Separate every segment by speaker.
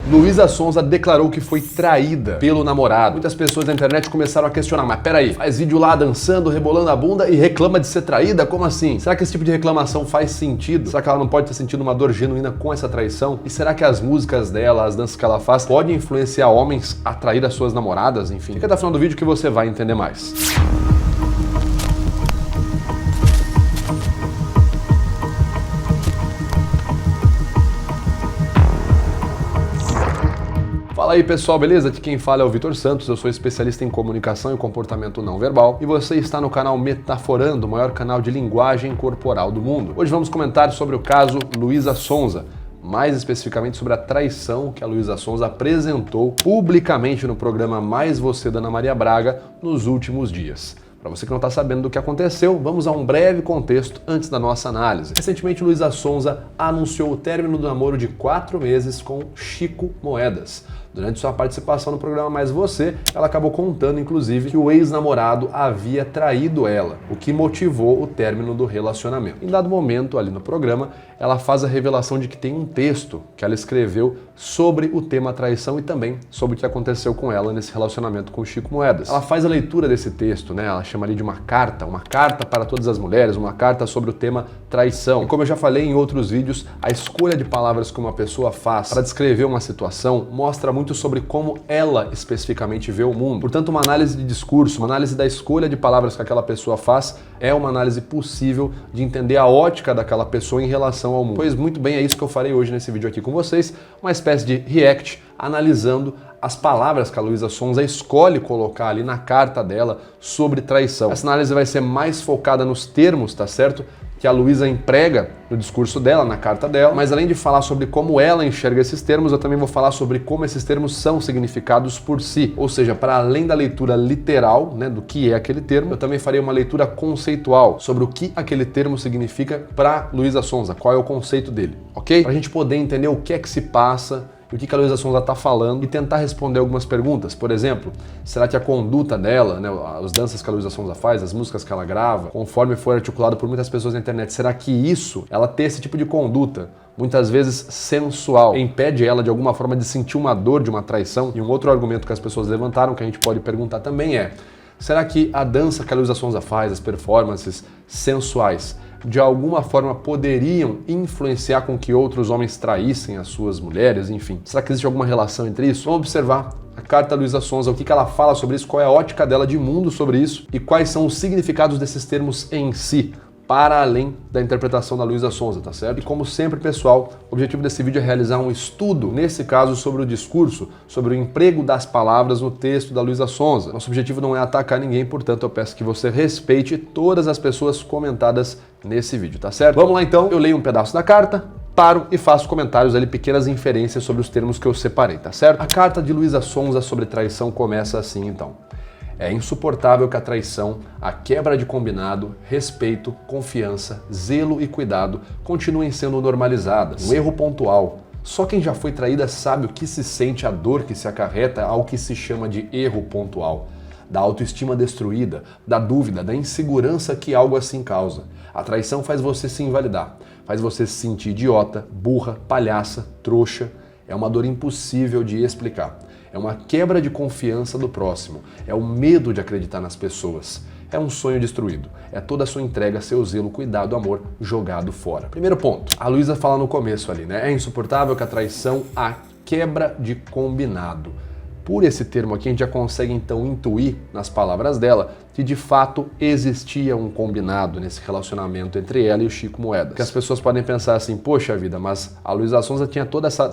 Speaker 1: Luísa Sonza declarou que foi traída pelo namorado. Muitas pessoas na internet começaram a questionar, mas peraí, faz vídeo lá dançando, rebolando a bunda e reclama de ser traída? Como assim? Será que esse tipo de reclamação faz sentido? Será que ela não pode ter sentido uma dor genuína com essa traição? E será que as músicas dela, as danças que ela faz, podem influenciar homens a trair as suas namoradas? Enfim, fica até o final do vídeo que você vai entender mais. Fala aí pessoal, beleza? Aqui quem fala é o Vitor Santos, eu sou especialista em comunicação e comportamento não verbal e você está no canal Metaforando, o maior canal de linguagem corporal do mundo. Hoje vamos comentar sobre o caso Luísa Sonza, mais especificamente sobre a traição que a Luísa Sonza apresentou publicamente no programa Mais Você da Ana Maria Braga nos últimos dias. Para você que não está sabendo do que aconteceu, vamos a um breve contexto antes da nossa análise. Recentemente, Luísa Sonza anunciou o término do namoro de 4 meses com Chico Moedas. Durante sua participação no programa Mais Você, ela acabou contando, inclusive, que o ex-namorado havia traído ela, o que motivou o término do relacionamento. Em dado momento, ali no programa, ela faz a revelação de que tem um texto que ela escreveu sobre o tema traição e também sobre o que aconteceu com ela nesse relacionamento com o Chico Moedas. Ela faz a leitura desse texto, né? Ela chama ali de uma carta para todas as mulheres, uma carta sobre o tema traição. E como eu já falei em outros vídeos, a escolha de palavras que uma pessoa faz para descrever uma situação mostra muito sobre como ela especificamente vê o mundo. Portanto, uma análise de discurso, uma análise da escolha de palavras que aquela pessoa faz é uma análise possível de entender a ótica daquela pessoa em relação ao mundo. Pois muito bem, é isso que eu farei hoje nesse vídeo aqui com vocês, uma espécie de react analisando as palavras que a Luísa Sonza escolhe colocar ali na carta dela sobre traição. Essa análise vai ser mais focada nos termos, tá certo? Que a Luísa emprega no discurso dela, na carta dela, mas além de falar sobre como ela enxerga esses termos, eu também vou falar sobre como esses termos são significados por si, ou seja, para além da leitura literal, né, do que é aquele termo, eu também farei uma leitura conceitual sobre o que aquele termo significa para Luísa Sonza, qual é o conceito dele, ok? Para a gente poder entender o que é que se passa, o que a Luísa Sonza está falando e tentar responder algumas perguntas. Por exemplo, será que a conduta dela, né, as danças que a Luísa Sonza faz, as músicas que ela grava, conforme foi articulado por muitas pessoas na internet, será que isso, ela ter esse tipo de conduta, muitas vezes sensual, impede ela de alguma forma de sentir uma dor de uma traição? E um outro argumento que as pessoas levantaram, que a gente pode perguntar também é, será que a dança que a Luísa Sonza faz, as performances sensuais, de alguma forma poderiam influenciar com que outros homens traíssem as suas mulheres, enfim. Será que existe alguma relação entre isso? Vamos observar a carta da Luísa Sonza, o que ela fala sobre isso, qual é a ótica dela de mundo sobre isso e quais são os significados desses termos em si, para além da interpretação da Luísa Sonza, tá certo? E como sempre, pessoal, o objetivo desse vídeo é realizar um estudo, nesse caso, sobre o discurso, sobre o emprego das palavras no texto da Luísa Sonza. Nosso objetivo não é atacar ninguém, portanto, eu peço que você respeite todas as pessoas comentadas nesse vídeo, tá certo? Vamos lá então, eu leio um pedaço da carta, paro e faço comentários ali, pequenas inferências sobre os termos que eu separei, tá certo? A carta de Luísa Sonza sobre traição começa assim, então. É insuportável que a traição, a quebra de combinado, respeito, confiança, zelo e cuidado continuem sendo normalizadas. Um erro pontual. Só quem já foi traída sabe o que se sente, a dor que se acarreta ao que se chama de erro pontual. Da autoestima destruída, da dúvida, da insegurança que algo assim causa. A traição faz você se invalidar, faz você se sentir idiota, burra, palhaça, trouxa. É uma dor impossível de explicar. É uma quebra de confiança do próximo. É o medo de acreditar nas pessoas. É um sonho destruído. É toda a sua entrega, seu zelo, cuidado, amor jogado fora. Primeiro ponto. A Luísa fala no começo ali, né? É insuportável que a traição, a quebra de combinado. Por esse termo aqui, a gente já consegue então intuir nas palavras dela que de fato existia um combinado nesse relacionamento entre ela e o Chico Moedas. Que as pessoas podem pensar assim, poxa vida, mas a Luísa Sonza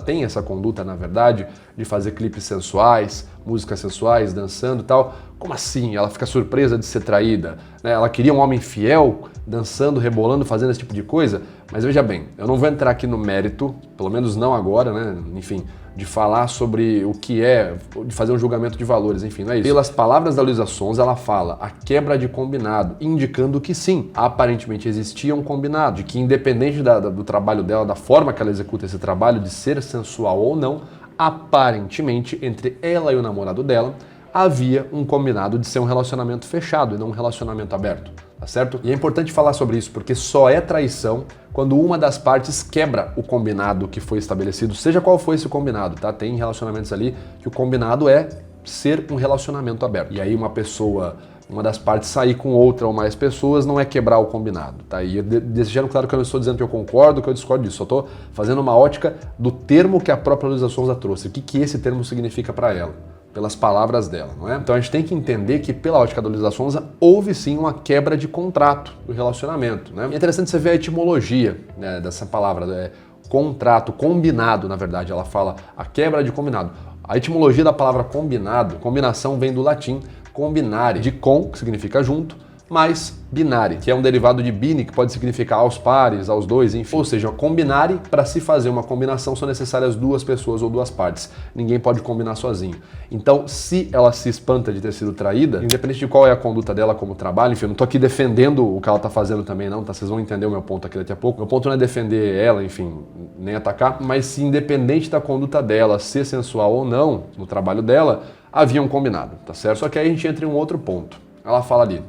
Speaker 1: tem essa conduta, na verdade, de fazer clipes sensuais, músicas sensuais, dançando e tal. Como assim? Ela fica surpresa de ser traída? Né? Ela queria um homem fiel, dançando, rebolando, fazendo esse tipo de coisa? Mas veja bem, eu não vou entrar aqui no mérito, pelo menos não agora, né? Enfim, de falar sobre o que é, de fazer um julgamento de valores, enfim, não é isso. Pelas palavras da Luísa Sonza, ela fala a quebra de combinado, indicando que sim, aparentemente existia um combinado, de que independente do trabalho dela, da forma que ela executa esse trabalho, de ser sensual ou não, aparentemente, entre ela e o namorado dela, havia um combinado de ser um relacionamento fechado e não um relacionamento aberto, tá certo? E é importante falar sobre isso porque só é traição quando uma das partes quebra o combinado que foi estabelecido, seja qual for esse combinado, tá? Tem relacionamentos ali que o combinado é ser um relacionamento aberto. E aí uma das partes sair com outra ou mais pessoas não é quebrar o combinado, tá? E deixando claro que eu não estou dizendo que eu concordo, que eu discordo disso, só estou fazendo uma ótica do termo que a própria Luísa Sonza trouxe. O que esse termo significa para ela? Pelas palavras dela, não é? Então a gente tem que entender que pela ótica da Luísa Sonza houve sim uma quebra de contrato do relacionamento, né? E é interessante você ver a etimologia, né, dessa palavra, contrato, combinado, na verdade, ela fala a quebra de combinado. A etimologia da palavra combinado, combinação vem do latim combinare, de com, que significa junto, mais binare, que é um derivado de bine, que pode significar aos pares, aos dois, enfim. Ou seja, combinare, para se fazer uma combinação, são necessárias duas pessoas ou duas partes. Ninguém pode combinar sozinho. Então, se ela se espanta de ter sido traída, independente de qual é a conduta dela como trabalho, enfim, eu não tô aqui defendendo o que ela tá fazendo também não, tá? Vocês vão entender o meu ponto aqui daqui a pouco. Meu ponto não é defender ela, enfim, nem atacar, mas se independente da conduta dela ser sensual ou não, no trabalho dela, havia um combinado, tá certo? Só que aí a gente entra em um outro ponto. Ela fala ali: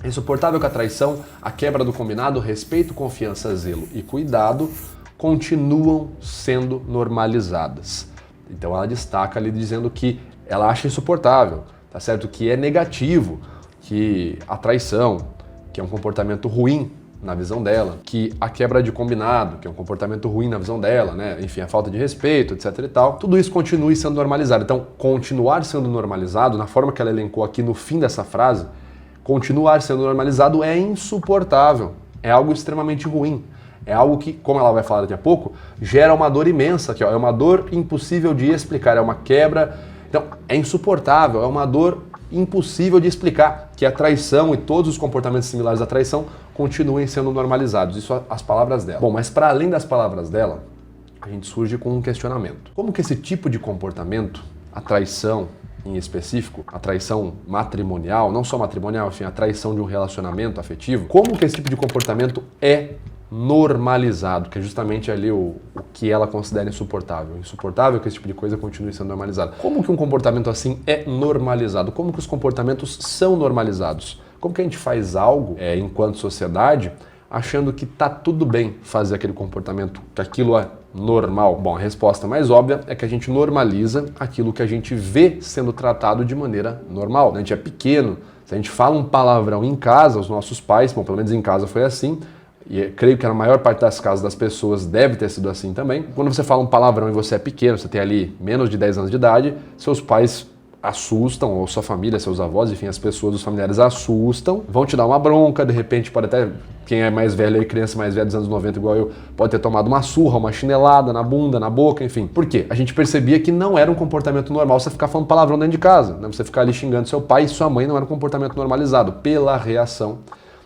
Speaker 1: é insuportável que a traição, a quebra do combinado, respeito, confiança, zelo e cuidado continuam sendo normalizadas. Então ela destaca ali dizendo que ela acha insuportável, tá certo? Que é negativo, que a traição, que é um comportamento ruim na visão dela, que a quebra de combinado, que é um comportamento ruim na visão dela, né? Enfim, a falta de respeito, etc e tal, tudo isso continue sendo normalizado. Então, continuar sendo normalizado, na forma que ela elencou aqui no fim dessa frase, continuar sendo normalizado é insuportável, é algo extremamente ruim, é algo que, como ela vai falar daqui a pouco, gera uma dor imensa, que é uma dor impossível de explicar, é uma quebra, então é insuportável, é uma dor impossível de explicar, que a traição e todos os comportamentos similares à traição continuem sendo normalizados, isso as palavras dela. Bom, mas para além das palavras dela, a gente surge com um questionamento. Como que esse tipo de comportamento, a traição, em específico, a traição matrimonial, não só matrimonial, enfim, a traição de um relacionamento afetivo, como que esse tipo de comportamento é normalizado, que é justamente ali o que ela considera insuportável. Insuportável que esse tipo de coisa continue sendo normalizado. Como que um comportamento assim é normalizado? Como que os comportamentos são normalizados? Como que a gente faz algo, enquanto sociedade, achando que tá tudo bem fazer aquele comportamento, que aquilo é normal? Bom, a resposta mais óbvia é que a gente normaliza aquilo que a gente vê sendo tratado de maneira normal. A gente é pequeno, se a gente fala um palavrão em casa, os nossos pais, bom, pelo menos em casa foi assim, e creio que na maior parte das casas das pessoas deve ter sido assim também. Quando você fala um palavrão e você é pequeno, você tem ali menos de 10 anos de idade, seus pais assustam, ou sua família, seus avós, enfim, as pessoas, os familiares assustam, vão te dar uma bronca, de repente pode até, quem é mais velho aí, criança mais velha dos anos 90 igual eu, pode ter tomado uma surra, uma chinelada na bunda, na boca, enfim. Por quê? A gente percebia que não era um comportamento normal você ficar falando palavrão dentro de casa, né? Você ficar ali xingando seu pai e sua mãe não era um comportamento normalizado, pela reação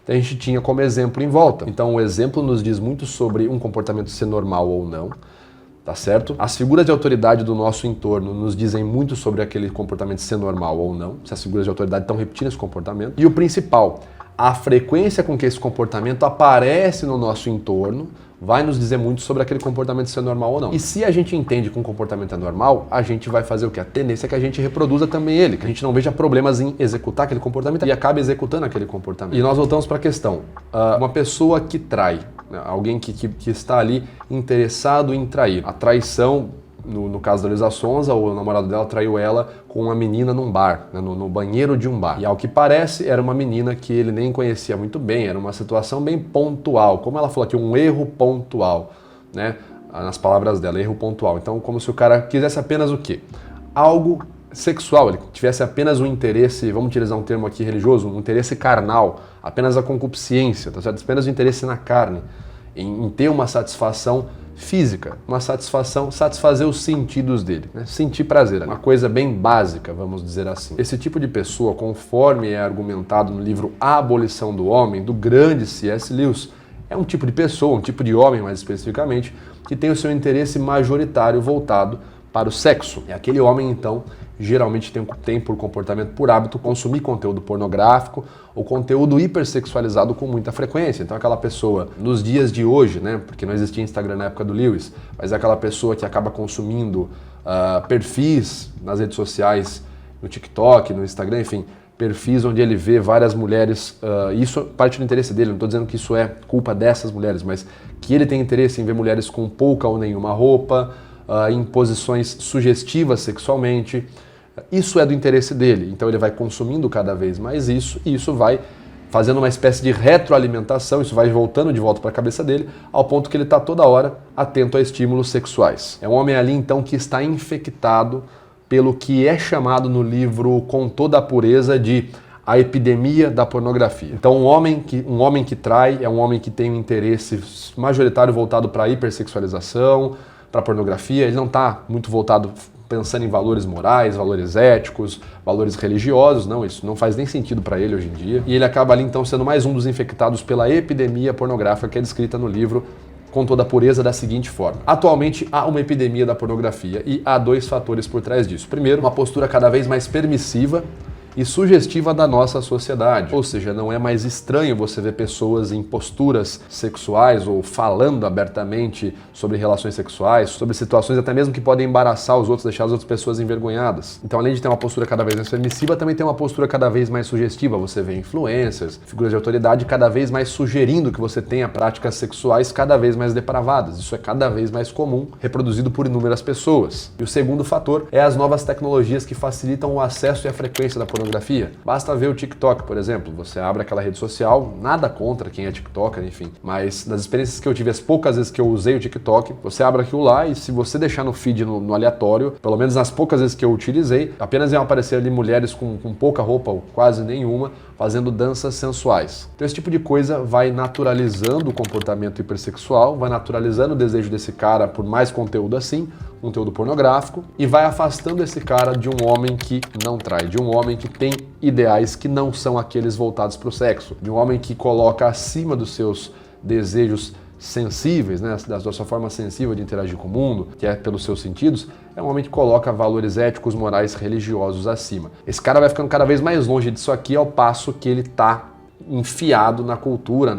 Speaker 1: que a gente tinha como exemplo em volta. Então o exemplo nos diz muito sobre um comportamento ser normal ou não, tá certo? As figuras de autoridade do nosso entorno nos dizem muito sobre aquele comportamento ser normal ou não, se as figuras de autoridade estão repetindo esse comportamento. E o principal, a frequência com que esse comportamento aparece no nosso entorno vai nos dizer muito sobre aquele comportamento ser normal ou não. E se a gente entende que um comportamento é normal, a gente vai fazer o quê? A tendência é que a gente reproduza também ele, que a gente não veja problemas em executar aquele comportamento e acabe executando aquele comportamento. E nós voltamos para a questão. Uma pessoa que trai, alguém que está ali interessado em trair. A traição, no caso da Luísa Sonza, o namorado dela traiu ela com uma menina num bar, né, no banheiro de um bar. E ao que parece, era uma menina que ele nem conhecia muito bem, era uma situação bem pontual. Como ela falou aqui, um erro pontual, né? Nas palavras dela, erro pontual. Então, como se o cara quisesse apenas o quê? Algo sexual, ele tivesse apenas um interesse, vamos utilizar um termo aqui religioso, um interesse carnal, apenas a concupiscência, tá certo? Apenas o interesse na carne, em ter uma satisfação física, uma satisfação, satisfazer os sentidos dele, né? Sentir prazer, uma coisa bem básica, vamos dizer assim. Esse tipo de pessoa, conforme é argumentado no livro A Abolição do Homem, do grande C.S. Lewis, é um tipo de pessoa, um tipo de homem mais especificamente, que tem o seu interesse majoritário voltado para o sexo. É aquele homem, então, geralmente tem por comportamento, por hábito, consumir conteúdo pornográfico ou conteúdo hipersexualizado com muita frequência. Então aquela pessoa, nos dias de hoje, né, porque não existia Instagram na época do Lewis, mas é aquela pessoa que acaba consumindo perfis nas redes sociais no TikTok, no Instagram, enfim, perfis onde ele vê várias mulheres, isso parte do interesse dele, não estou dizendo que isso é culpa dessas mulheres, mas que ele tem interesse em ver mulheres com pouca ou nenhuma roupa, em posições sugestivas sexualmente, isso é do interesse dele, então ele vai consumindo cada vez mais isso, e isso vai fazendo uma espécie de retroalimentação, isso vai voltando de volta para a cabeça dele, ao ponto que ele está toda hora atento a estímulos sexuais. É um homem ali então que está infectado pelo que é chamado no livro Com Toda a Pureza de a epidemia da pornografia. Então um homem que trai é um homem que tem um interesse majoritário voltado para a hipersexualização, para a pornografia, ele não está muito voltado pensando em valores morais, valores éticos, valores religiosos, não, isso não faz nem sentido para ele hoje em dia. E ele acaba ali então sendo mais um dos infectados pela epidemia pornográfica que é descrita no livro Com Toda a Pureza da seguinte forma. Atualmente há uma epidemia da pornografia e há dois fatores por trás disso. Primeiro, uma postura cada vez mais permissiva e sugestiva da nossa sociedade. Ou seja, não é mais estranho você ver pessoas em posturas sexuais ou falando abertamente sobre relações sexuais, sobre situações até mesmo que podem embaraçar os outros, deixar as outras pessoas envergonhadas. Então, além de ter uma postura cada vez mais permissiva, também tem uma postura cada vez mais sugestiva. Você vê influencers, figuras de autoridade cada vez mais sugerindo que você tenha práticas sexuais cada vez mais depravadas. Isso é cada vez mais comum, reproduzido por inúmeras pessoas. E o segundo fator é as novas tecnologias que facilitam o acesso e a frequência da pornografia. Basta ver o TikTok, por exemplo. Você abre aquela rede social, nada contra quem é TikToker, enfim. Mas das experiências que eu tive, as poucas vezes que eu usei o TikTok, você abre aquilo lá e se você deixar no feed no aleatório, pelo menos nas poucas vezes que eu utilizei, apenas iam aparecer ali mulheres com pouca roupa ou quase nenhuma, fazendo danças sensuais. Então esse tipo de coisa vai naturalizando o comportamento hipersexual, vai naturalizando o desejo desse cara por mais conteúdo assim, conteúdo pornográfico, e vai afastando esse cara de um homem que não trai, de um homem que tem ideais que não são aqueles voltados para o sexo, de um homem que coloca acima dos seus desejos sensíveis, né, da sua forma sensível de interagir com o mundo, que é pelos seus sentidos, é um homem que coloca valores éticos, morais, religiosos acima. Esse cara vai ficando cada vez mais longe disso aqui ao passo que ele está enfiado na cultura,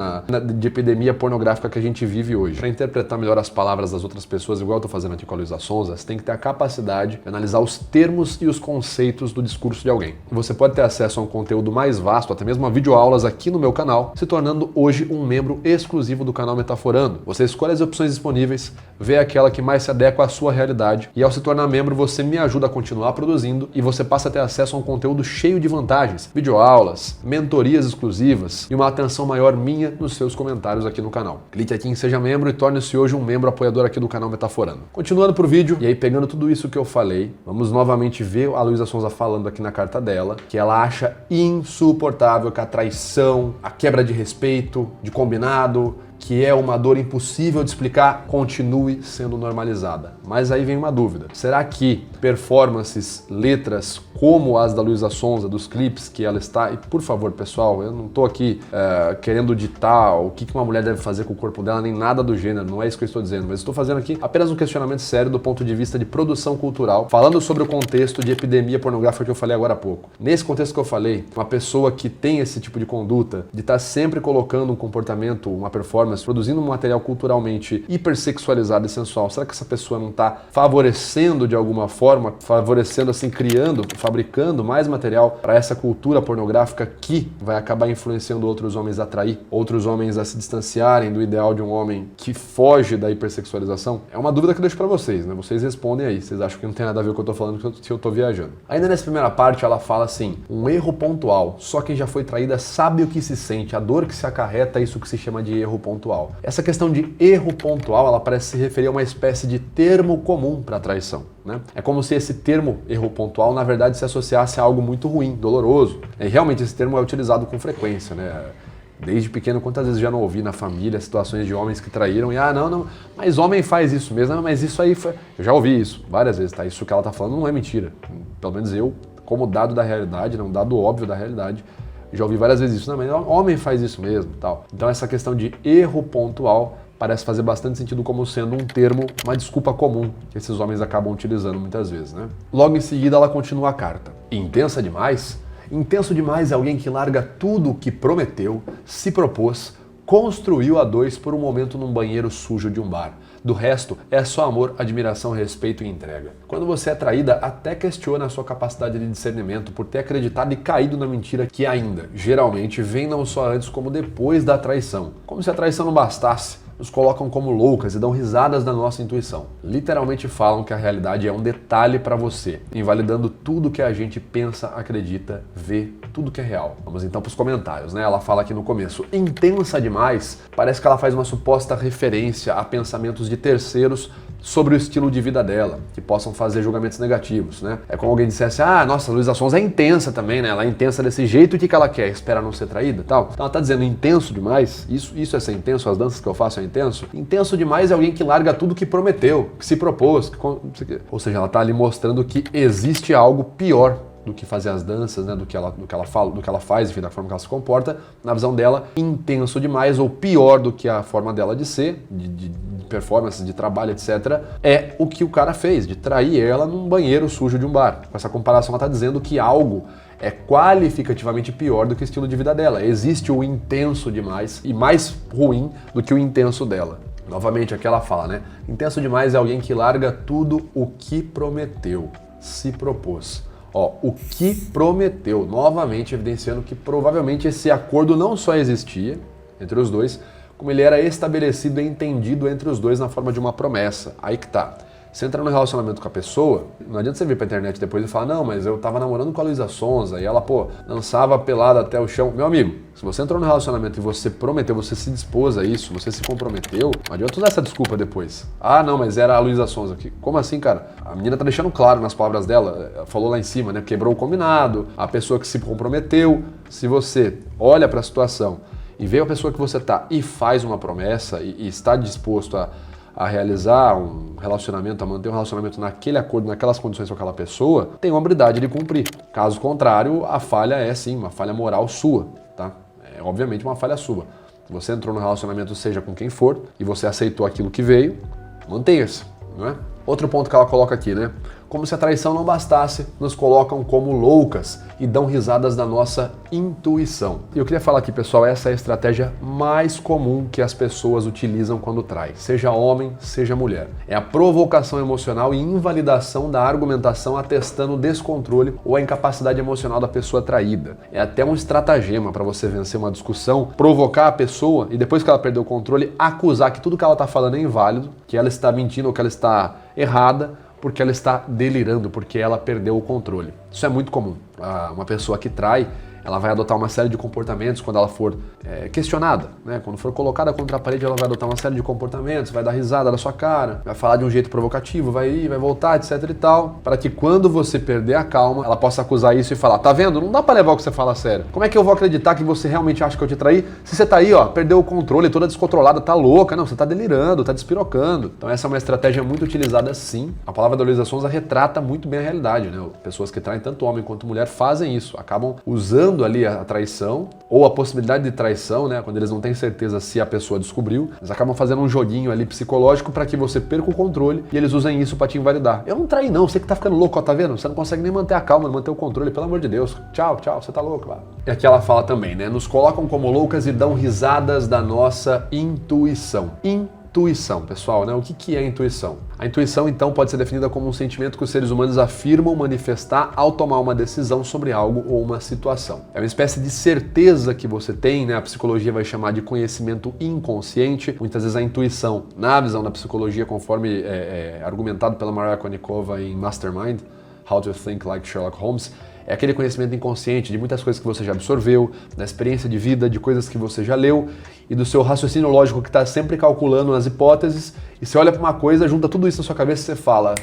Speaker 1: de epidemia pornográfica que a gente vive hoje. Para interpretar melhor as palavras das outras pessoas, igual eu estou fazendo aqui com a Luísa Sonza, você tem que ter a capacidade de analisar os termos e os conceitos do discurso de alguém. Você pode ter acesso a um conteúdo mais vasto, até mesmo a videoaulas aqui no meu canal, se tornando hoje um membro exclusivo do canal Metaforando. Você escolhe as opções disponíveis, vê aquela que mais se adequa à sua realidade e ao se tornar membro você me ajuda a continuar produzindo e você passa a ter acesso a um conteúdo cheio de vantagens, videoaulas, mentorias exclusivas, e uma atenção maior minha nos seus comentários aqui no canal. Clique aqui em Seja Membro e torne-se hoje um membro apoiador aqui do canal Metaforando. Continuando pro vídeo, e aí pegando tudo isso que eu falei, vamos novamente ver a Luísa Sonza falando aqui na carta dela, que ela acha insuportável que a traição, a quebra de respeito, de combinado, que é uma dor impossível de explicar, continue sendo normalizada. Mas aí vem uma dúvida. Será que performances, letras como as da Luísa Sonza, dos clipes que ela está... E por favor, pessoal, eu não estou aqui querendo ditar o que uma mulher deve fazer com o corpo dela, nem nada do gênero, não é isso que eu estou dizendo, mas estou fazendo aqui apenas um questionamento sério do ponto de vista de produção cultural, falando sobre o contexto de epidemia pornográfica que eu falei agora há pouco. Nesse contexto que eu falei, uma pessoa que tem esse tipo de conduta, de estar sempre colocando um comportamento, uma performance, produzindo um material culturalmente hipersexualizado e sensual, será que essa pessoa não está favorecendo de alguma forma, favorecendo assim, criando, fabricando mais material para essa cultura pornográfica que vai acabar influenciando outros homens a trair, outros homens a se distanciarem do ideal de um homem que foge da hipersexualização? É uma dúvida que eu deixo para vocês, né? Vocês respondem aí, vocês acham que não tem nada a ver com o que eu tô falando, se eu tô viajando. Ainda nessa primeira parte ela fala assim, um erro pontual, só quem já foi traída sabe o que se sente, a dor que se acarreta, isso que se chama de erro pontual. Essa questão de erro pontual, ela parece se referir a uma espécie de termo comum para a traição, né? É como se esse termo erro pontual, na verdade, se associasse a algo muito ruim, doloroso. E realmente esse termo é utilizado com frequência, né? Desde pequeno, quantas vezes já não ouvi na família situações de homens que traíram e não, mas homem faz isso mesmo, não, mas isso aí foi... Eu já ouvi isso várias vezes, tá? Isso que ela tá falando não é mentira. Pelo menos eu, como dado da realidade, não dado óbvio da realidade, já ouvi várias vezes isso, não, mas homem faz isso mesmo, tal. Então essa questão de erro pontual parece fazer bastante sentido como sendo um termo, uma desculpa comum que esses homens acabam utilizando muitas vezes, né? Logo em seguida ela continua a carta. Intensa demais? Intenso demais é alguém que larga tudo o que prometeu, se propôs, construiu a dois por um momento num banheiro sujo de um bar. Do resto, é só amor, admiração, respeito e entrega. Quando você é traída, até questiona a sua capacidade de discernimento por ter acreditado e caído na mentira que ainda, geralmente, vem não só antes como depois da traição. Como se a traição não bastasse, nos colocam como loucas e dão risadas da nossa intuição. Literalmente falam que a realidade é um detalhe para você, invalidando tudo que a gente pensa, acredita, vê, tudo que é real. Vamos então para os comentários, né? Ela fala aqui no começo, intensa demais, parece que ela faz uma suposta referência a pensamentos de terceiros sobre o estilo de vida dela, que possam fazer julgamentos negativos, né? É como alguém dissesse, nossa, a Luísa Sonza é intensa também, né? Ela é intensa desse jeito, o que ela quer? Espera não ser traída e tal? Então ela tá dizendo intenso demais, isso é ser intenso, as danças que eu faço é intenso? Intenso demais é alguém que larga tudo que prometeu, que se propôs, ou seja, ela tá ali mostrando que existe algo pior do que fazer as danças, né, do que ela fala, do que ela faz, enfim, da forma que ela se comporta, na visão dela, intenso demais ou pior do que a forma dela de ser, de performance, de trabalho, etc., é o que o cara fez, de trair ela num banheiro sujo de um bar. Com essa comparação, ela está dizendo que algo é qualificativamente pior do que o estilo de vida dela. Existe o intenso demais e mais ruim do que o intenso dela. Novamente, aqui ela fala, né? Intenso demais é alguém que larga tudo o que prometeu, se propôs. O que prometeu, novamente evidenciando que provavelmente esse acordo não só existia entre os dois, como ele era estabelecido e entendido entre os dois na forma de uma promessa. Aí que tá. Você entra no relacionamento com a pessoa, não adianta você vir pra internet depois e falar, não, mas eu tava namorando com a Luísa Sonza e ela, dançava pelada até o chão. Meu amigo, se você entrou no relacionamento e você prometeu, você se dispôs a isso, você se comprometeu, não adianta usar essa desculpa depois. Não, mas era a Luísa Sonza aqui. Como assim, cara? A menina tá deixando claro nas palavras dela, falou lá em cima, né? Quebrou o combinado, a pessoa que se comprometeu. Se você olha pra situação e vê a pessoa que você tá e faz uma promessa e está disposto a realizar um relacionamento, a manter um relacionamento naquele acordo, naquelas condições com aquela pessoa, tem uma habilidade de cumprir. Caso contrário, a falha é sim uma falha moral sua, tá? É obviamente uma falha sua. Se você entrou no relacionamento, seja com quem for, e você aceitou aquilo que veio, mantenha-se, não é? Outro ponto que ela coloca aqui, né? Como se a traição não bastasse, nos colocam como loucas e dão risadas da nossa intuição. E eu queria falar aqui, pessoal, essa é a estratégia mais comum que as pessoas utilizam quando traem, seja homem, seja mulher. É a provocação emocional e invalidação da argumentação atestando o descontrole ou a incapacidade emocional da pessoa traída. É até um estratagema para você vencer uma discussão, provocar a pessoa e depois que ela perdeu o controle, acusar que tudo que ela está falando é inválido, que ela está mentindo ou que ela está errada, porque ela está delirando, porque ela perdeu o controle. Isso é muito comum. Uma pessoa que trai, ela vai adotar uma série de comportamentos quando ela for questionada, né? Quando for colocada contra a parede, ela vai adotar uma série de comportamentos, vai dar risada da sua cara, vai falar de um jeito provocativo, vai ir, vai voltar, etc e tal, para que quando você perder a calma, ela possa acusar isso e falar, tá vendo? Não dá para levar o que você fala a sério. Como é que eu vou acreditar que você realmente acha que eu te traí? Se você tá aí, perdeu o controle, toda descontrolada, tá louca, não, você tá delirando, tá despirocando. Então essa é uma estratégia muito utilizada sim. A palavra da Luísa Sonza retrata muito bem a realidade, né? Pessoas que traem tanto homem quanto mulher fazem isso, acabam usando ali a traição ou a possibilidade de traição, né? Quando eles não têm certeza se a pessoa descobriu, eles acabam fazendo um joguinho ali psicológico para que você perca o controle e eles usem isso para te invalidar. Eu não traí não, você que tá ficando louco, tá vendo? Você não consegue nem manter a calma, manter o controle, pelo amor de Deus. Tchau, você tá louco, lá. E aqui ela fala também, né? Nos colocam como loucas e dão risadas da nossa intuição. Intuição, pessoal, né? O que é intuição? A intuição, então, pode ser definida como um sentimento que os seres humanos afirmam manifestar ao tomar uma decisão sobre algo ou uma situação. É uma espécie de certeza que você tem, né? A psicologia vai chamar de conhecimento inconsciente. Muitas vezes a intuição, na visão da psicologia, conforme argumentado pela Maria Konnikova em Mastermind, How to Think Like Sherlock Holmes, é aquele conhecimento inconsciente de muitas coisas que você já absorveu, da experiência de vida, de coisas que você já leu e do seu raciocínio lógico que está sempre calculando as hipóteses. E você olha para uma coisa, junta tudo isso na sua cabeça e você fala,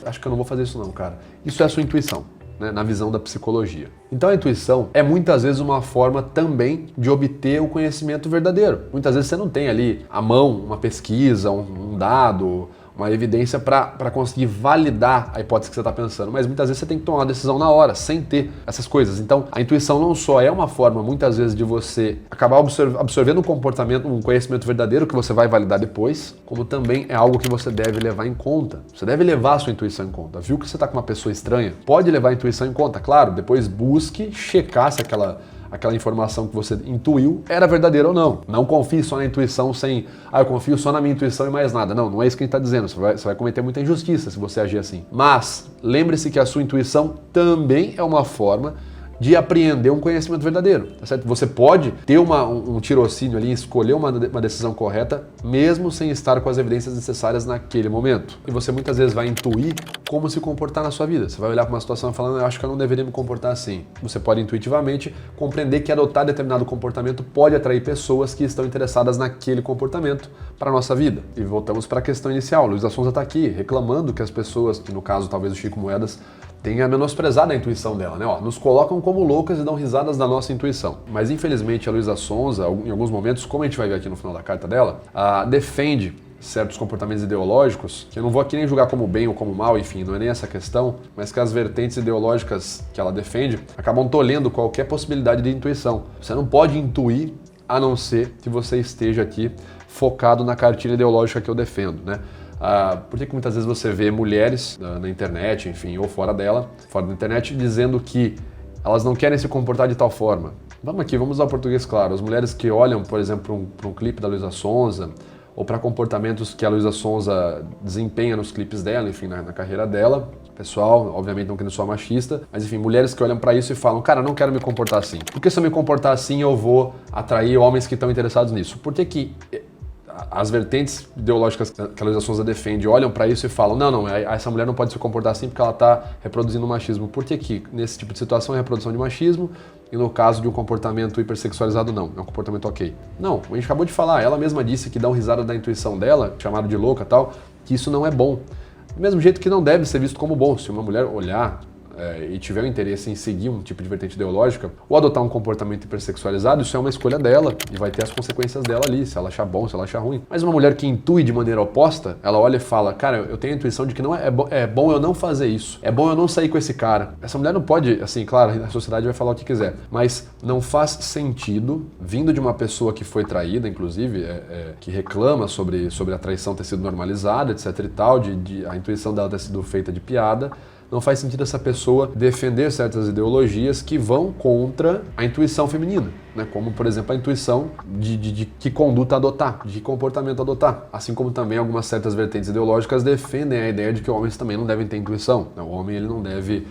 Speaker 1: acho que eu não vou fazer isso não, cara. Isso é a sua intuição, né, na visão da psicologia. Então a intuição é muitas vezes uma forma também de obter o conhecimento verdadeiro. Muitas vezes você não tem ali à mão uma pesquisa, um dado, uma evidência para conseguir validar a hipótese que você está pensando, mas muitas vezes você tem que tomar uma decisão na hora, sem ter essas coisas. Então, a intuição não só é uma forma, muitas vezes, de você acabar absorvendo um comportamento, um conhecimento verdadeiro que você vai validar depois, como também é algo que você deve levar em conta. Você deve levar a sua intuição em conta. Viu que você está com uma pessoa estranha? Pode levar a intuição em conta, claro, depois busque checar se aquela aquela informação que você intuiu era verdadeira ou não. Não confie só na intuição sem, eu confio só na minha intuição e mais nada. Não é isso que a gente está dizendo. Você vai cometer muita injustiça se você agir assim. Mas lembre-se que a sua intuição também é uma forma de apreender um conhecimento verdadeiro, tá certo? Você pode ter um tirocínio ali, escolher uma decisão correta, mesmo sem estar com as evidências necessárias naquele momento. E você muitas vezes vai intuir como se comportar na sua vida. Você vai olhar para uma situação e falar, eu acho que eu não deveria me comportar assim. Você pode intuitivamente compreender que adotar determinado comportamento pode atrair pessoas que estão interessadas naquele comportamento para a nossa vida. E voltamos para a questão inicial. Luísa Sonza está aqui reclamando que as pessoas, que no caso talvez o Chico Moedas, tenha menosprezado a intuição dela, né? Nos colocam como loucas e dão risadas da nossa intuição. Mas infelizmente a Luísa Sonza, em alguns momentos, como a gente vai ver aqui no final da carta dela, defende certos comportamentos ideológicos, que eu não vou aqui nem julgar como bem ou como mal, enfim, não é nem essa questão, mas que as vertentes ideológicas que ela defende acabam tolhendo qualquer possibilidade de intuição. Você não pode intuir a não ser que você esteja aqui focado na cartilha ideológica que eu defendo, né? Por que muitas vezes você vê mulheres na internet, enfim, ou fora da internet, dizendo que elas não querem se comportar de tal forma? Vamos usar o português claro. As mulheres que olham, por exemplo, para um clipe da Luísa Sonza, ou para comportamentos que a Luísa Sonza desempenha nos clipes dela, enfim, na carreira dela, pessoal, obviamente não querendo soar machista, mas enfim, mulheres que olham para isso e falam, cara, não quero me comportar assim. Porque se eu me comportar assim, eu vou atrair homens que estão interessados nisso? Por que as vertentes ideológicas que a Luísa Sonza defende olham para isso e falam, não, essa mulher não pode se comportar assim porque ela está reproduzindo machismo? Por que nesse tipo de situação é reprodução de machismo e no caso de um comportamento hipersexualizado não? É um comportamento ok. Não, a gente acabou de falar, ela mesma disse que dá uma risada da intuição dela, chamada de louca e tal, que isso não é bom. Do mesmo jeito que não deve ser visto como bom. Se uma mulher olhar e tiver o interesse em seguir um tipo de vertente ideológica ou adotar um comportamento hipersexualizado, isso é uma escolha dela e vai ter as consequências dela ali, se ela achar bom, se ela achar ruim. Mas uma mulher que intui de maneira oposta, ela olha e fala, cara, eu tenho a intuição de que não é bom eu não fazer isso, é bom eu não sair com esse cara. Essa mulher não pode, assim, claro, a sociedade vai falar o que quiser, mas não faz sentido, vindo de uma pessoa que foi traída, inclusive, que reclama sobre a traição ter sido normalizada, etc e tal, de a intuição dela ter sido feita de piada. Não faz sentido essa pessoa defender certas ideologias que vão contra a intuição feminina, né? Como, por exemplo, a intuição de que conduta adotar, de que comportamento adotar. Assim como também algumas certas vertentes ideológicas defendem a ideia de que homens também não devem ter intuição. O homem ele não deve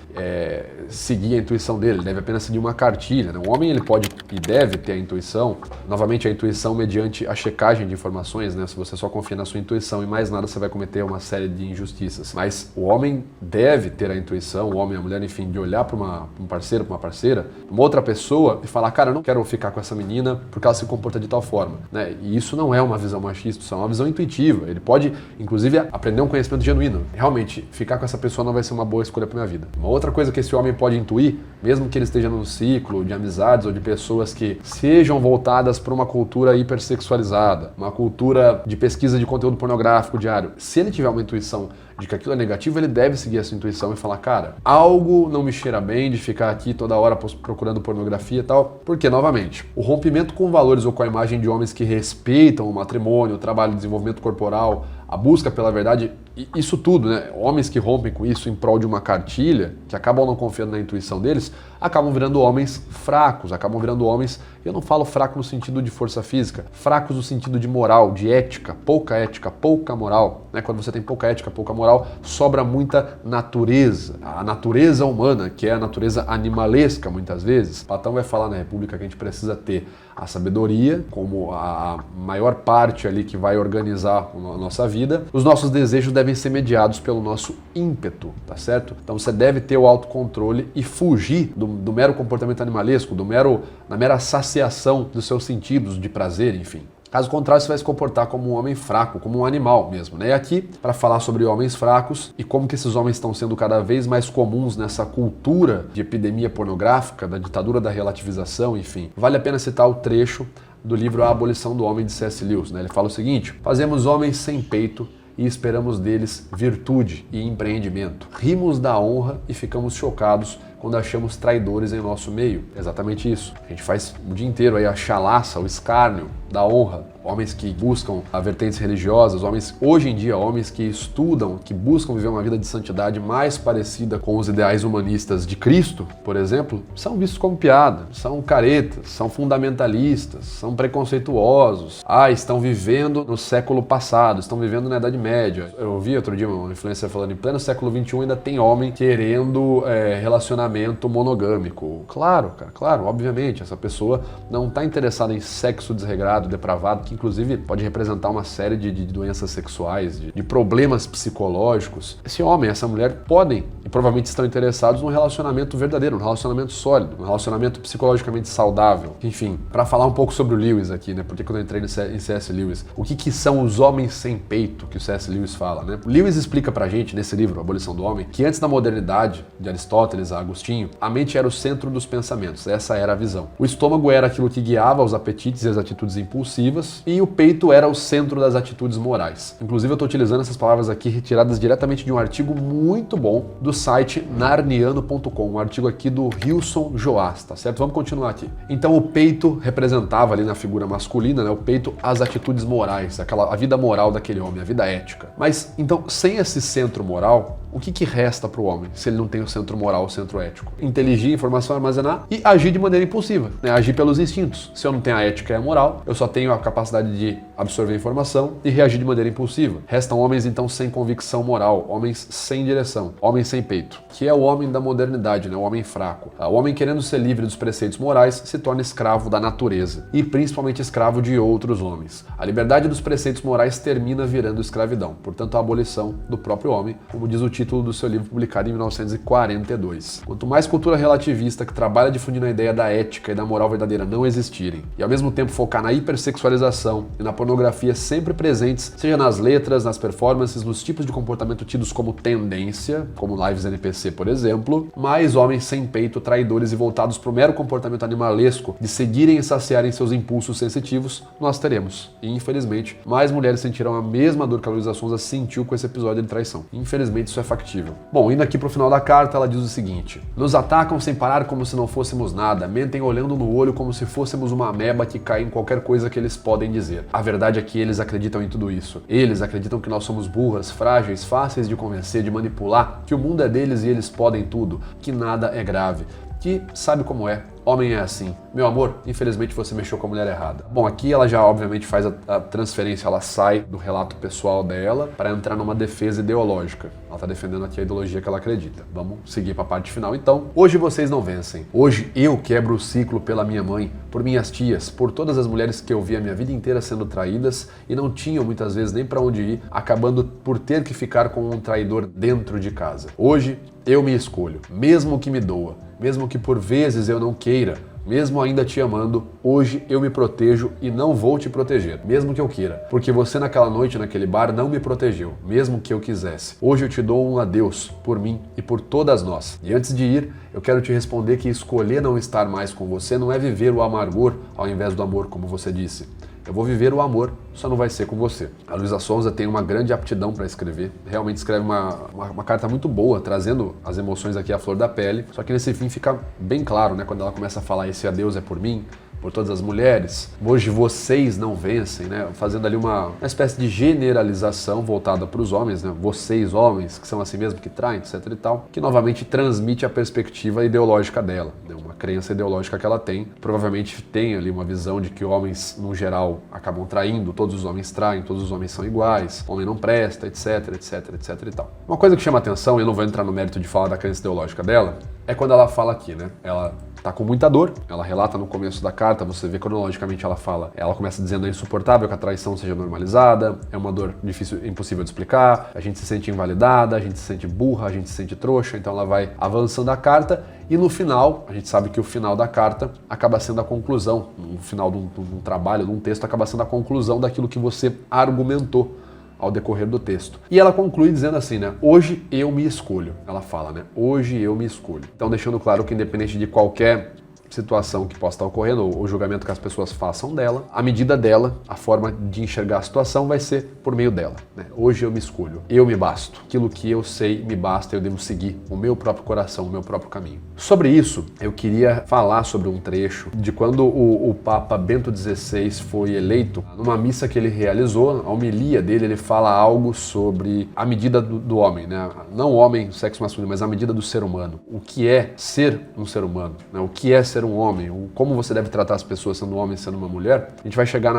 Speaker 1: seguir a intuição dele, ele deve apenas seguir uma cartilha. O homem ele pode e deve ter a intuição, novamente a intuição mediante a checagem de informações, né? Se você só confia na sua intuição e mais nada, você vai cometer uma série de injustiças. Mas o homem deve ter a intuição, o homem e a mulher, enfim, de olhar para um parceiro, para uma parceira, uma outra pessoa e falar, cara, eu não quero ficar com essa menina porque ela se comporta de tal forma, né? E isso não é uma visão machista, isso é uma visão intuitiva. Ele pode, inclusive, aprender um conhecimento genuíno. Realmente, ficar com essa pessoa não vai ser uma boa escolha para minha vida. Uma outra coisa que esse homem pode intuir, mesmo que ele esteja num ciclo de amizades ou de pessoas que sejam voltadas para uma cultura hipersexualizada, uma cultura de pesquisa de conteúdo pornográfico diário, se ele tiver uma intuição de que aquilo é negativo, ele deve seguir essa intuição e falar, cara, algo não me cheira bem de ficar aqui toda hora procurando pornografia e tal, porque, novamente, o rompimento com valores ou com a imagem de homens que respeitam o matrimônio, o trabalho, o desenvolvimento corporal, a busca pela verdade, isso tudo, né? Homens que rompem com isso em prol de uma cartilha, que acabam não confiando na intuição deles, acabam virando homens fracos, acabam virando homens, eu não falo fraco no sentido de força física, fracos no sentido de moral, de ética, pouca moral, né? Quando você tem pouca ética, pouca moral, sobra muita natureza, a natureza humana, que é a natureza animalesca muitas vezes. Platão vai falar na República que a gente precisa ter a sabedoria como a maior parte ali que vai organizar a nossa vida. Os nossos desejos devem ser mediados pelo nosso ímpeto, tá certo? Então você deve ter o autocontrole e fugir do mero comportamento animalesco, da mera saciação dos seus sentidos de prazer, enfim. Caso contrário, você vai se comportar como um homem fraco, como um animal mesmo, né? E aqui, para falar sobre homens fracos e como que esses homens estão sendo cada vez mais comuns nessa cultura de epidemia pornográfica, da ditadura da relativização, enfim, vale a pena citar o trecho do livro A Abolição do Homem, de C.S. Lewis, né? Ele fala o seguinte: fazemos homens sem peito e esperamos deles virtude e empreendimento. Rimos da honra e ficamos chocados quando achamos traidores em nosso meio. Exatamente isso. A gente faz o dia inteiro aí a chalaça, o escárnio da honra. Homens que buscam vertentes religiosas, homens, hoje em dia, homens que estudam, que buscam viver uma vida de santidade mais parecida com os ideais humanistas de Cristo, por exemplo, são vistos como piada, são caretas, são fundamentalistas, são preconceituosos. Estão vivendo no século passado, estão vivendo na Idade Média. Eu ouvi outro dia uma influencer falando, em pleno século XXI ainda tem homem querendo relacionamento monogâmico. Claro, cara, claro, obviamente, essa pessoa não está interessada em sexo desregrado, depravado, que inclusive pode representar uma série de doenças sexuais, de problemas psicológicos. Esse homem, essa mulher podem e provavelmente estão interessados num relacionamento verdadeiro, num relacionamento sólido, num relacionamento psicologicamente saudável. Enfim, para falar um pouco sobre o Lewis aqui, né? Porque quando eu entrei em C.S. Lewis, o que são os homens sem peito que o C.S. Lewis fala, né? O Lewis explica pra gente, nesse livro, A Abolição do Homem, que antes da modernidade, de Aristóteles a Agostinho, a mente era o centro dos pensamentos, essa era a visão. O estômago era aquilo que guiava os apetites e as atitudes impulsivas, e o peito era o centro das atitudes morais. Inclusive eu estou utilizando essas palavras aqui retiradas diretamente de um artigo muito bom do site narniano.com, um artigo aqui do Hilson Joás, tá certo? Vamos continuar aqui. Então o peito representava ali na figura masculina, né? O peito, as atitudes morais, a vida moral daquele homem, a vida ética. Mas então, sem esse centro moral, o que resta para o homem se ele não tem o centro moral, o centro ético? Inteligir, informação, armazenar e agir de maneira impulsiva, né? Agir pelos instintos. Se eu não tenho a ética e a moral, eu só tenho a capacidade de absorver informação e reagir de maneira impulsiva. Restam homens então sem convicção moral, homens sem direção, homens sem peito, que é o homem da modernidade, né? O homem fraco. O homem querendo ser livre dos preceitos morais se torna escravo da natureza e principalmente escravo de outros homens. A liberdade dos preceitos morais termina virando escravidão, portanto a abolição do próprio homem, como diz o título do seu livro publicado em 1942. Quanto mais cultura relativista que trabalha difundindo a ideia da ética e da moral verdadeira não existirem, e ao mesmo tempo focar na hipersexualização e na pornografia sempre presentes, seja nas letras, nas performances, nos tipos de comportamento tidos como tendência, como lives NPC, por exemplo, mais homens sem peito, traidores e voltados para o mero comportamento animalesco de seguirem e saciarem seus impulsos sensitivos, nós teremos. E infelizmente, mais mulheres sentirão a mesma dor que a Luísa Sonza sentiu com esse episódio de traição. Infelizmente, isso é factível. Bom, indo aqui pro final da carta, ela diz o seguinte: nos atacam sem parar como se não fôssemos nada, mentem olhando no olho como se fôssemos uma ameba que cai em qualquer coisa que eles podem dizer. A verdade é que eles acreditam em tudo isso. Eles acreditam que nós somos burras, frágeis, fáceis de convencer, de manipular, que o mundo é deles e eles podem tudo, que nada é grave, que sabe como é. Homem é assim. Meu amor, infelizmente você mexeu com a mulher errada. Bom, aqui ela já obviamente faz a transferência, ela sai do relato pessoal dela para entrar numa defesa ideológica. Ela está defendendo aqui a ideologia que ela acredita. Vamos seguir para a parte final então. Hoje vocês não vencem. Hoje eu quebro o ciclo pela minha mãe, por minhas tias, por todas as mulheres que eu vi a minha vida inteira sendo traídas e não tinham muitas vezes nem para onde ir, acabando por ter que ficar com um traidor dentro de casa. Hoje eu me escolho, mesmo que me doa, mesmo que por vezes eu não queira, mesmo ainda te amando, hoje eu me protejo e não vou te proteger, mesmo que eu queira, porque você naquela noite, naquele bar, não me protegeu, mesmo que eu quisesse. Hoje eu te dou um adeus, por mim e por todas nós. E antes de ir, eu quero te responder que escolher não estar mais com você não é viver o amargor ao invés do amor, como você disse. Eu vou viver o amor, só não vai ser com você. A Luísa Sonza tem uma grande aptidão para escrever. Realmente escreve uma carta muito boa, trazendo as emoções aqui à flor da pele. Só que nesse fim fica bem claro, né? Quando ela começa a falar esse adeus é por mim, por todas as mulheres. Hoje vocês não vencem, né? Fazendo ali uma espécie de generalização voltada para os homens, né? Vocês, homens, que são assim mesmo, que traem, etc e tal. Que novamente transmite a perspectiva ideológica dela, né? Uma crença ideológica que ela tem. Provavelmente tem ali uma visão de que homens, no geral, acabam traindo, todos os homens traem, todos os homens são iguais, homem não presta, etc, etc, etc e tal. Uma coisa que chama atenção, e eu não vou entrar no mérito de falar da crença ideológica dela, é quando ela fala aqui, né? Ela tá com muita dor, ela relata no começo da carta, você vê cronologicamente ela começa dizendo é insuportável que a traição seja normalizada, é uma dor difícil, impossível de explicar, a gente se sente invalidada, a gente se sente burra, a gente se sente trouxa, então ela vai avançando a carta e no final, a gente sabe que o final da carta acaba sendo a conclusão, no final de um trabalho, de um texto, acaba sendo a conclusão daquilo que você argumentou ao decorrer do texto. E ela conclui dizendo assim, né? Hoje eu me escolho. Ela fala, né? Hoje eu me escolho. Então deixando claro que independente de qualquer situação que possa estar ocorrendo, ou o julgamento que as pessoas façam dela, a medida dela, a forma de enxergar a situação vai ser por meio dela, né? Hoje eu me escolho, eu me basto. Aquilo que eu sei me basta, eu devo seguir o meu próprio coração, o meu próprio caminho. Sobre isso, eu queria falar sobre um trecho de quando o Papa Bento XVI foi eleito. Numa missa que ele realizou, a homilia dele, ele fala algo sobre a medida do homem, né? Não o homem, o sexo masculino, mas a medida do ser humano. O que é ser um ser humano, né? O que é ser um homem, como você deve tratar as pessoas sendo um homem, sendo uma mulher. A gente vai chegar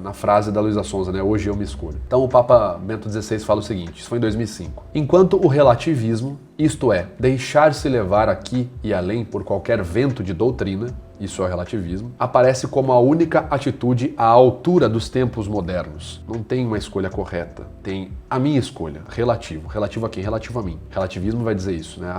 Speaker 1: na frase da Luísa Sonza, né? Hoje eu me escolho. Então o Papa Bento XVI fala o seguinte, isso foi em 2005. Enquanto o relativismo, isto é, deixar-se levar aqui e além por qualquer vento de doutrina, isso é o relativismo, aparece como a única atitude à altura dos tempos modernos. Não tem uma escolha correta, tem a minha escolha, relativo. Relativo a quem? Relativo a mim. Relativismo vai dizer isso, né?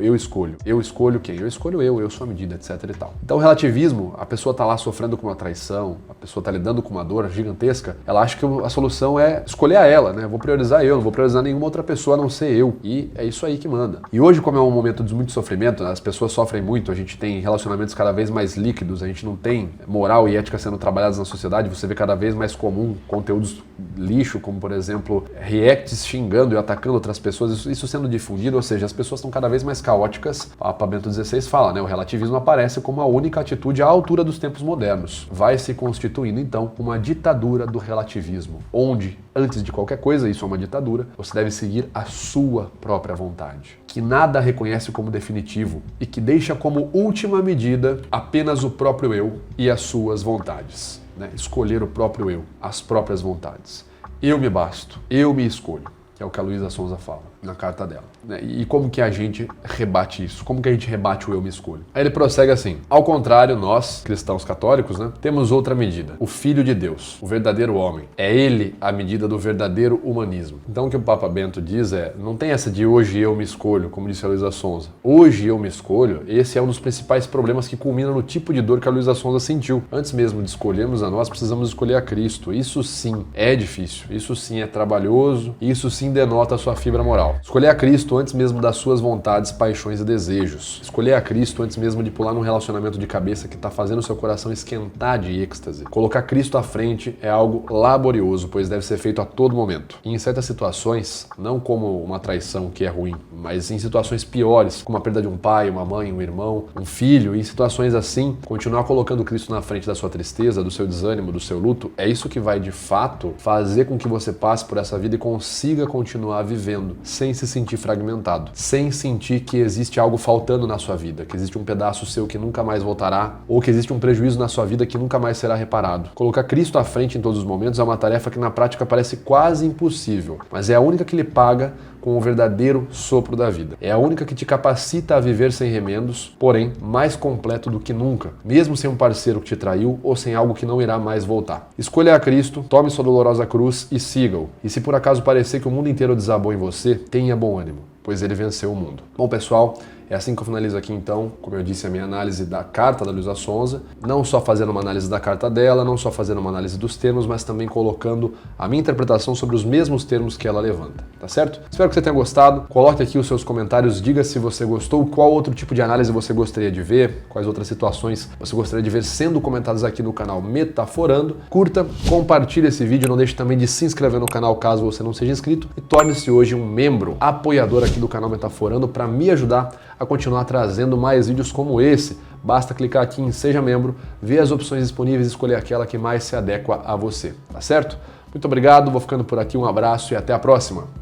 Speaker 1: Eu escolho. Eu escolho quem? Eu escolho eu sou a medida, etc e tal. Então o relativismo, a pessoa tá lá sofrendo com uma traição, a pessoa tá lidando com uma dor gigantesca, ela acha que a solução é escolher a ela, né? Vou priorizar eu, não vou priorizar nenhuma outra pessoa a não ser eu. E é isso aí que manda. E hoje, como é um momento de muito sofrimento, né? As pessoas sofrem muito, a gente tem relacionamentos cada vez mais líquidos, a gente não tem moral e ética sendo trabalhadas na sociedade, você vê cada vez mais comum conteúdos lixo, como por exemplo, reacts xingando e atacando outras pessoas, isso sendo difundido, ou seja, as pessoas estão cada vez mais caóticas. O Papa Bento XVI fala, né? O relativismo aparece como a única atitude à altura dos tempos modernos. Vai se constituindo, então, uma ditadura do relativismo, onde, antes de qualquer coisa, isso é uma ditadura, você deve seguir a sua própria vontade, que nada reconhece como definitivo e que deixa como última medida apenas o próprio eu e as suas vontades, né? Escolher o próprio eu, as próprias vontades. Eu me basto, eu me escolho, que é o que a Luísa Sonza fala na carta dela. E como que a gente rebate isso? Como que a gente rebate o eu me escolho? Aí ele prossegue assim: ao contrário, nós, cristãos católicos, né, temos outra medida. O Filho de Deus, o verdadeiro homem. É ele a medida do verdadeiro humanismo. Então o que o Papa Bento diz é, não tem essa de hoje eu me escolho, como disse a Luísa Sonza. Hoje eu me escolho, esse é um dos principais problemas que culmina no tipo de dor que a Luísa Sonza sentiu. Antes mesmo de escolhermos a nós, precisamos escolher a Cristo. Isso sim é difícil, isso sim é trabalhoso, isso sim denota a sua fibra moral. Escolher a Cristo antes mesmo das suas vontades, paixões e desejos. Escolher a Cristo antes mesmo de pular num relacionamento de cabeça que está fazendo o seu coração esquentar de êxtase. Colocar Cristo à frente é algo laborioso, pois deve ser feito a todo momento. E em certas situações, não como uma traição que é ruim, mas em situações piores, como a perda de um pai, uma mãe, um irmão, um filho, e em situações assim, continuar colocando Cristo na frente da sua tristeza, do seu desânimo, do seu luto, é isso que vai de fato fazer com que você passe por essa vida e consiga continuar vivendo sem se sentir fragmentado, sem sentir que existe algo faltando na sua vida, que existe um pedaço seu que nunca mais voltará, ou que existe um prejuízo na sua vida que nunca mais será reparado. Colocar Cristo à frente em todos os momentos é uma tarefa que na prática parece quase impossível, mas é a única que lhe paga com o verdadeiro sopro da vida. É a única que te capacita a viver sem remendos, porém mais completo do que nunca, mesmo sem um parceiro que te traiu ou sem algo que não irá mais voltar. Escolha a Cristo, tome sua dolorosa cruz e siga-o. E se por acaso parecer que o mundo inteiro desabou em você, tenha bom ânimo, pois ele venceu o mundo. Bom, pessoal, é assim que eu finalizo aqui então, como eu disse, a minha análise da carta da Luísa Sonza, não só fazendo uma análise da carta dela, não só fazendo uma análise dos termos, mas também colocando a minha interpretação sobre os mesmos termos que ela levanta, tá certo? Espero que você tenha gostado, coloque aqui os seus comentários, diga se você gostou, qual outro tipo de análise você gostaria de ver, quais outras situações você gostaria de ver sendo comentadas aqui no canal Metaforando, curta, compartilhe esse vídeo, não deixe também de se inscrever no canal caso você não seja inscrito e torne-se hoje um membro apoiador aqui do canal Metaforando para me ajudar a continuar trazendo mais vídeos como esse. Basta clicar aqui em Seja Membro, ver as opções disponíveis e escolher aquela que mais se adequa a você, tá certo? Muito obrigado, vou ficando por aqui, um abraço e até a próxima!